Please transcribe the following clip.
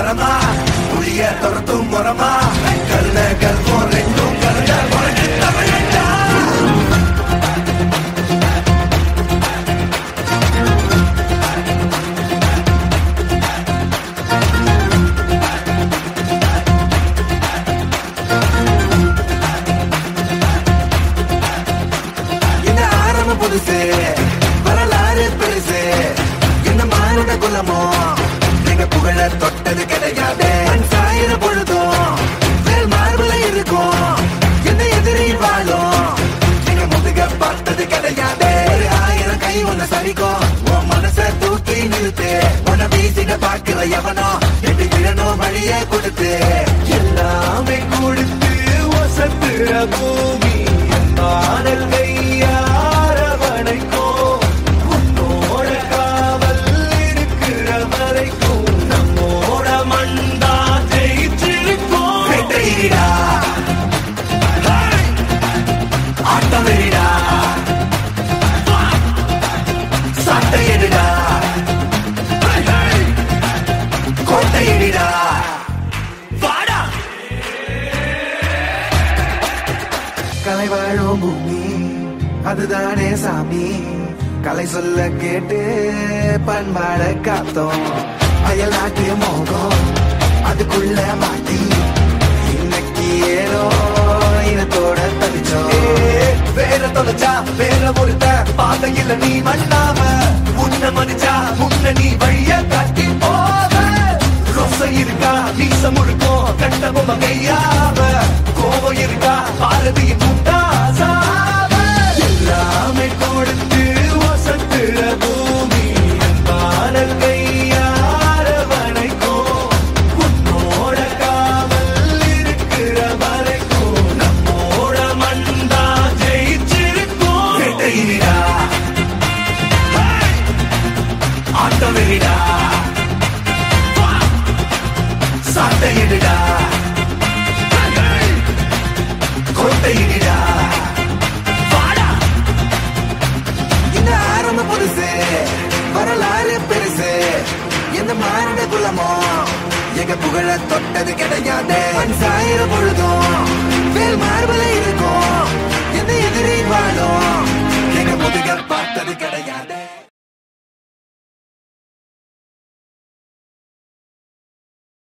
மரமா புளிய துரத்தும் மரமா கருண கல்பம் ரெண்டும் கருண தமிழண்டா என்ன ஆரம்பம் புதுசு வரலாறு பெருசு என்ன மானுட குலமோ எங்க புகழ தொட்டது கிடையாது சாயிர பொழுதும் வேல் மார்புல இருக்கும் என்ன எதிரி வாழும் எங்க முதுக பார்த்தது கிடையாது 1000 கை ஒன்ன சரிக்கும் உன் மனச தூக்கி நிறுத்து உன்ன வீசிட பாக்குற எவனோ எட்டு விழனோ வழிய கொடுத்து எல்லாமே கொடுத்து வசத்துற பூமி மாடல் கையாரவணைக்கும் உன்னோட காவல் இருக்கிற வரைக்கும் நம்மோட மண்டா ஜெயிச்சிருக்கும் வெற்றிடா ஆட்டம் வெறிடா சட்டையிடா கோட்டையிடா வாடா கலை வாழும் பூமி அதுதானே சாமி கலை சொல்ல கேட்டு பண்பாட காத்தோம் அயல் நாட்டு மோகம் அதுக்குள்ள மாட்டி இன்னைக்கு ஏதோ இனத்தோட தவிச்சோம் வேற தொலைச்சா வேற ஒருத்த பாதையில நீ மண்ணாம முன்ன மதிச்சா முன்ன நீ வழிய காட்டி போத ரொசை இருக்கா வீச முழுக்கும் கட்ட பொம்மை கையாம கோபம் இருக்கா பாரதியின் முட்டாசாம எல்லாமே கொடுத்து வசத்துற பூமி பாடல் கையாரவணைக்கும் உன்னோட காவல் இருக்கிற வரைக்கும் நம்மோட மண்டா ஜெயிச்சிருக்கும் வெட்டையிடா ஆட்டம் வெறிடா சாட்டையிடா கோட்டையிடா வாடா இந்த ஆரம்பம் புதுசு வரலாறு பெருசு எந்த மானிட குலமோ எங்க புகழ தொட்டது கிடையாது சாயிர பொழுதும் வேல் மார்பல இருக்கும் எந்த எதிரி வாழும் எங்க முதுக பார்த்தது கிடையாது